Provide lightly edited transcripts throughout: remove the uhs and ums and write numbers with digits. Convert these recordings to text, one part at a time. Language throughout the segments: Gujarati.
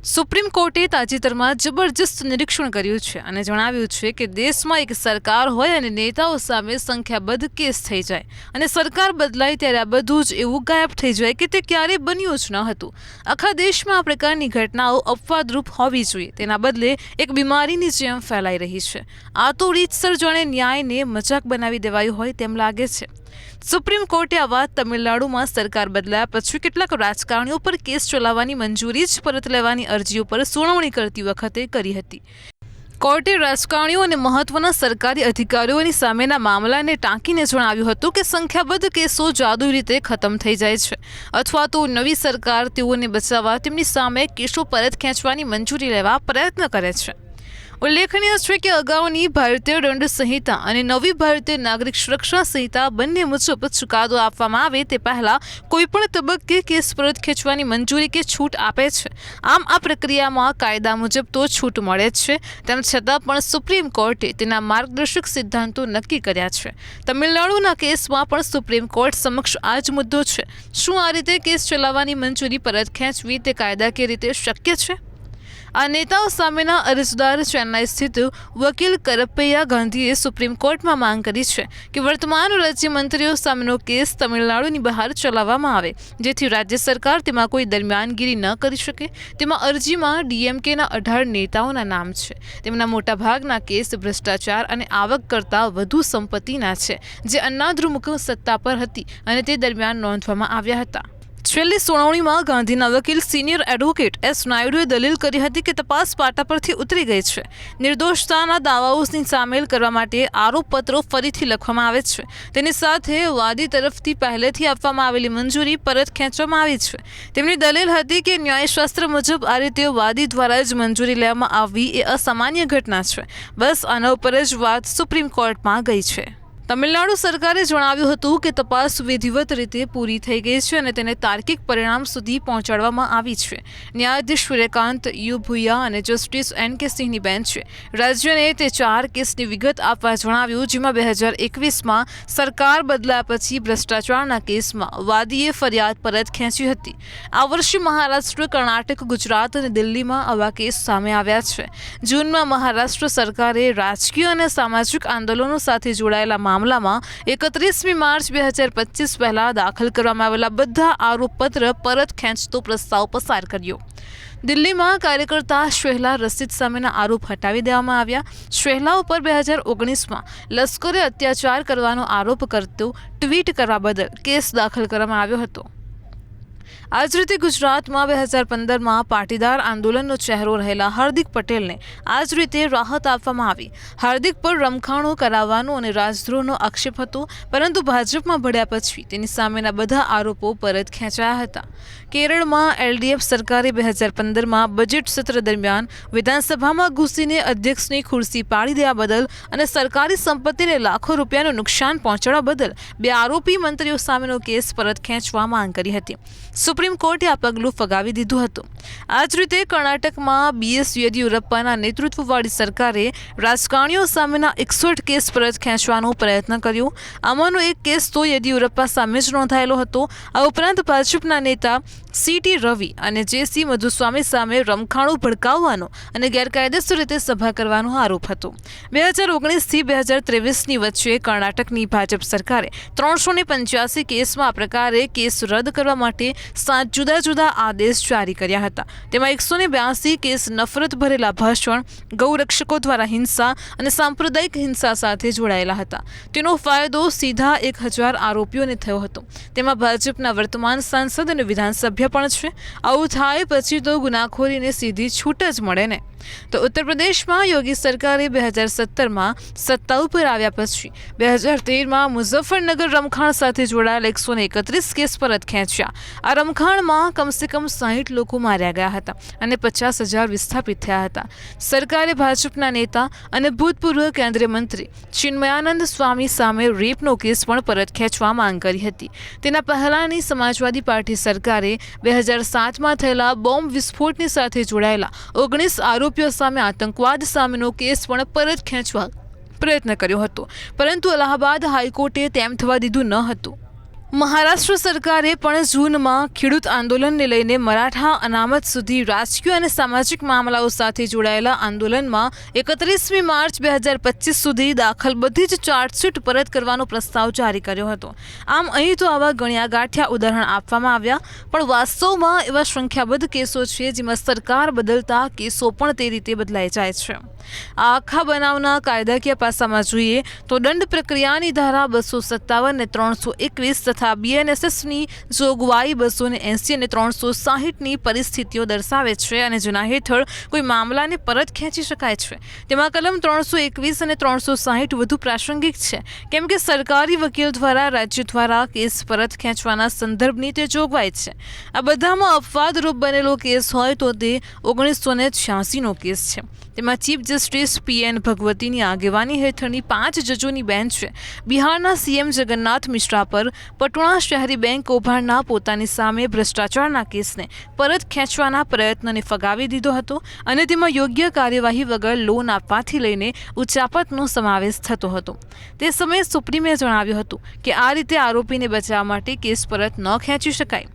સુપ્રીમ કોર્ટે તાજેતરમાં જબરજસ્ત નિરીક્ષણ કર્યું છે અને જણાવ્યું છે કે દેશમાં એક સરકાર હોય અને નેતાઓ સામે સંખ્યાબદ્ધ કેસ થઈ જાય અને સરકાર બદલાય ત્યારે આ બધું જ એવું ગાયબ થઈ જાય કે તે ક્યારેય બન્યું જ ન હતું। આખા દેશમાં આ પ્રકારની ઘટનાઓ અપવાદરૂપ હોવી જોઈએ, તેના બદલે એક બીમારીની જેમ ફેલાઈ રહી છે। આ તો રીતસર જાણે ન્યાયને મજાક બનાવી દેવાયું હોય તેમ લાગે છે। સુપ્રીમ કોર્ટે આ વાત તમિલનાડુમાં સરકાર બદલાયા પછી કેટલાક રાજકારણીઓ પર કેસ ચલાવવાની મંજૂરી જ પરત લેવાની અરજીઓ પર સુનાવણી કરતી વખતે કરી હતી। કોર્ટે રાજકારણીઓ અને મહત્વના સરકારી અધિકારીઓની સામેના મામલાને ટાંકીને જણાવ્યું હતું કે સંખ્યાબદ્ધ કેસો જાદુઈ રીતે ખતમ થઈ જાય છે અથવા તો નવી સરકાર તેઓને બચાવવા તેમની સામે કેસો પરત ખેંચવાની મંજૂરી લેવા પ્રયત્ન કરે છે। ઉલ્લેખનીય છે કે અગાઉની ભારતીય દંડ સંહિતા અને નવી ભારતીય નાગરિક સુરક્ષા સંહિતા બંને મુજબ ચુકાદો આપવામાં આવે તે પહેલા કોઈપણ તબક્કે કેસ પરત ખેંચવાની મંજૂરી કે છૂટ આપે છે। આમ આ પ્રક્રિયામાં કાયદા મુજબ તો છૂટ મળે જ છે, તેમ છતાં પણ સુપ્રીમ કોર્ટે તેના માર્ગદર્શક સિદ્ધાંતો નક્કી કર્યા છે। તમિલનાડુના કેસમાં પણ સુપ્રીમ કોર્ટ સમક્ષ આ જ મુદ્દો છે। શું આ રીતે કેસ ચલાવવાની મંજૂરી પરત ખેંચવી તે કાયદાકીય રીતે શક્ય છે? આ નેતાઓ સામેના અરજદાર ચેન્નાઈ સ્થિત વકીલ કરપૈયા ગાંધીએ સુપ્રીમ કોર્ટમાં માંગ કરી છે કે વર્તમાન રાજ્યમંત્રીઓ સામેનો કેસ તમિલનાડુની બહાર ચલાવવામાં આવે, જેથી રાજ્ય સરકાર તેમાં કોઈ દરમિયાનગીરી ન કરી શકે। તેમાં અરજીમાં ડીએમકેના 18 નેતાઓના નામ છે। તેમના મોટાભાગના કેસ ભ્રષ્ટાચાર અને આવક કરતાં વધુ સંપત્તિના છે, જે અન્નાદ્રુમુક સત્તા પર હતી અને તે દરમિયાન નોંધવામાં આવ્યા હતા। છેલ્લી સુનાવણીમાં ગાંધીના વકીલ સિનિયર એડવોકેટ એસ નાયડુએ દલીલ કરી હતી કે તપાસ પાટા પરથી ઉતરી ગઈ છે। નિર્દોષતાના દાવાઓની સામેલ કરવા માટે આરોપપત્રો ફરીથી લખવામાં આવે છે। તેની સાથે વાદી તરફથી પહેલેથી આપવામાં આવેલી મંજૂરી પરત ખેંચવામાં આવી છે। તેમની દલીલ હતી કે ન્યાયશાસ્ત્ર મુજબ આ રીતે વાદી દ્વારા જ મંજૂરી લેવામાં આવવી એ અસામાન્ય ઘટના છે। બસ આના ઉપર જ વાત સુપ્રીમ કોર્ટમાં ગઈ છે। તમિલનાડુ સરકારે જણાવ્યું હતું કે તપાસ વિધિવત રીતે પૂરી થઈ ગઈ છે અને તેને તાર્કિક પરિણામ સુધી પહોંચાડવામાં આવી છે। ન્યાયાધીશ સૂર્યકાંત યુ ભુયા અને જસ્ટિસ એન કે સિંહની બેન્ચે રાજ્યને તે 4 કેસની વિગત આપવા જણાવ્યું, જેમાં 2021માં સરકાર બદલાયા પછી ભ્રષ્ટાચારના કેસમાં વાદીએ ફરિયાદ પરત ખેંચી હતી। આ વર્ષે મહારાષ્ટ્ર, કર્ણાટક, ગુજરાત અને દિલ્હીમાં આવા કેસ સામે આવ્યા છે। જૂનમાં મહારાષ્ટ્ર સરકારે રાજકીય અને સામાજિક આંદોલનો સાથે જોડાયેલા મામલામાં 31મી માર્ચ 2025 પહેલા દાખલ કરવામાં આવેલા બધા આરોપપત્ર પરત ખેંચતો પ્રસ્તાવ પસાર કર્યો। દિલ્હીમાં કાર્યકર્તા શહેલા રશીદ સામેના આરોપ હટાવી દેવામાં આવ્યા। શહેલા ઉપર 2019માં લશ્કરે અત્યાચાર કરવાનો આરોપ કરતો ટ્વીટ કરવા બદલ કેસ દાખલ કરવામાં આવ્યો હતો। આ જ રીતે ગુજરાતમાં 2015માં પાટીદાર આંદોલનનો ચહેરો રહેલા હાર્દિક પટેલને આ જ રીતે રાહત આપવામાં આવી। હાર્દિક પર રમખાણો કરાવવાનો અને રાજદ્રોહનો આક્ષેપ હતો, પરંતુ ભાજપમાં ભળ્યા પછી તેની સામેના બધા આરોપો પરત ખેંચાયા હતા। કેરળમાં એલડીએફ સરકારે 2015માં બજેટ સત્ર દરમિયાન વિધાનસભામાં ઘૂસીને અધ્યક્ષની ખુરશી પાડી દેવા બદલ અને સરકારી સંપત્તિને લાખો રૂપિયાનું નુકસાન પહોંચાડવા બદલ 2 આરોપી મંત્રીઓ સામેનો કેસ પરત ખેંચવા માંગ કરી હતી। સુપ્રીમ કોર્ટે આ પગલું ફગાવી દીધું હતું। આ જ રીતે કર્ણાટકમાં બીએસ યેદિયુરપ્પાના નેતૃત્વવાળી સરકારે રાજકારણીઓ સામેના 61 કેસ પરત ખેંચવાનો પ્રયત્ન કર્યો। આમાંનો એક કેસ તો યેદિયુરપ્પા સામે જ નોંધાયેલો હતો। આ ઉપરાંત ભાજપના નેતા સીટી રવિ અને જેસી મધુસ્વામી સામે રમખાણો ભડકાવવાનો અને ગેરકાયદેસર રીતે સભા કરવાનો આરોપ હતો। 2019થી 2023ની વચ્ચે કર્ણાટકની ભાજપ સરકારે 385 કેસમાં આ પ્રકારે કેસ રદ કરવા માટે 7 જુદા જુદા આદેશ જારી કર્યા હતા। તેમાં 182 કેસ નફરત ભરેલા ભાષણ, ગૌરક્ષકો દ્વારા હિંસા અને સાંપ્રદાયિક હિંસા સાથે જોડાયેલા હતા। તેનો ફાયદો સીધા 1000 આરોપીઓને થયો હતો। તેમાં ભાજપના વર્તમાન સાંસદ અને વિધાનસભ્ય પણ છે। આવું થાય પછી તો ગુનાખોરીને સીધી છૂટ જ મળે ને। તો ઉત્તર પ્રદેશમાં યોગી સરકારે 2017માં સત્તા ઉપર આવ્યા પછી 2013માં મુઝફ્ફરનગર રમખાણ સાથે જોડાયેલા 131 કેસ પરત ખેંચ્યા। આ રમખાણમાં કમસે કમ 60 લોકો માર્યા ગયા હતા અને 50,000 વિસ્થાપિત થયા હતા। સરકારે ભાજપના નેતા અને ભૂતપૂર્વ કેન્દ્રીય મંત્રી ચિન્મયાનંદ સ્વામી સામે રેપનો કેસ પણ પરત ખેંચવા માંગ કરી હતી। તેના પહેલાની સમાજવાદી પાર્ટી સરકારે 2007માં થયેલા બોમ્બ વિસ્ફોટની સાથે જોડાયેલા 19 આરોપીઓ સામે આતંકવાદ સામેનો કેસ પણ પરત ખેંચવા પ્રયત્ન કર્યો હતો, પરંતુ અલ્હાબાદ હાઈકોર્ટે તેમ થવા દીધું ન હતું। મહારાષ્ટ્ર સરકારે પણ જૂનમાં ખેડૂત આંદોલનને લઈને મરાઠા અનામત સુધી રાજકીય અને સામાજિક મામલાઓ સાથે જોડાયેલા આંદોલનમાં 31મી માર્ચ 2025 સુધી દાખલ બધી જ ચાર્જશીટ પરત કરવાનો પ્રસ્તાવ જારી કર્યો હતો. આમ અહીં તો આવા ગણ્યા ગાંઠ્યા ઉદાહરણ આપવામાં આવ્યા, પણ વાસ્તવમાં એવા સંખ્યાબદ્ધ કેસો છે જેમાં સરકાર બદલતા કેસો પણ તે રીતે બદલાઈ જાય છે. આ આખા બનાવના કાયદાકીય પાસામાં જોઈએ તો દંડ પ્રક્રિયાની ધારા 257 અને 321 તથા BNSSની જોગવાઈ 280 અને 360ની પરિસ્થિતિઓ દર્શાવે છે અને જેના હેઠળ કોઈ મામલાને પરત ખેંચી શકાય છે. તેમાં કલમ 321 અને 360 વધુ પ્રાસંગિક છે, કેમ કે સરકારી વકીલ દ્વારા રાજ્ય દ્વારા કેસ પરત ખેંચવાના સંદર્ભની તે જોગવાઈ છે. આ બધામાં અપવાદરૂપ બનેલો કેસ હોય તો તે 1986નો કેસ છે. તેમાં ચીફ જસ્ટિસ PN ભગવતીની આગેવાની હેઠળની 5 જજોની બેન્ચ છે બિહારના CM જગન્નાથ મિશ્રા પર પટોણા શહેરી બેંક કૌભાંડના પોતાની સામે ભ્રષ્ટાચારના કેસને પરત ખેંચવાના પ્રયત્નને ફગાવી દીધો હતો અને તેમાં યોગ્ય કાર્યવાહી વગર લોન આપવાથી લઈને ઉચાપતનો સમાવેશ થતો હતો. તે સમયે સુપ્રીમે જણાવ્યું હતું કે આ રીતે આરોપીને બચાવવા માટે કેસ પરત ન ખેંચી શકાય.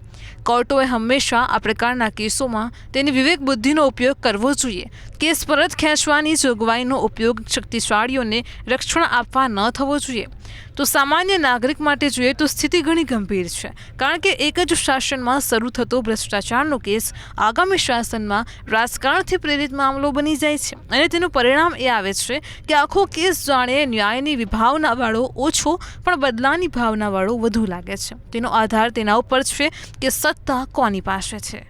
કોર્ટોએ હંમેશા આ પ્રકારના કેસોમાં તેની વિવેક બુદ્ધિનો ઉપયોગ કરવો જોઈએ. કેસ પરત ખેંચવાની જોગવાઈનો ઉપયોગ શક્તિશાળીઓને રક્ષણ આપવા ન થવો જોઈએ. તો સામાન્ય નાગરિક માટે જોઈએ તો સ્થિતિ ઘણી ગંભીર છે, કારણ કે એક જ શાસનમાં શરૂ થતો ભ્રષ્ટાચારનો કેસ આગામી શાસનમાં રાજકારણથી પ્રેરિત મામલો બની જાય છે અને તેનું પરિણામ એ આવે છે કે આખો કેસ જાણે ન્યાયની વિભાવનાવાળો ઓછો પણ બદલાની ભાવનાવાળો વધુ લાગે છે. તેનો આધાર તેના ઉપર છે કે સત્તા કોની પાસે છે.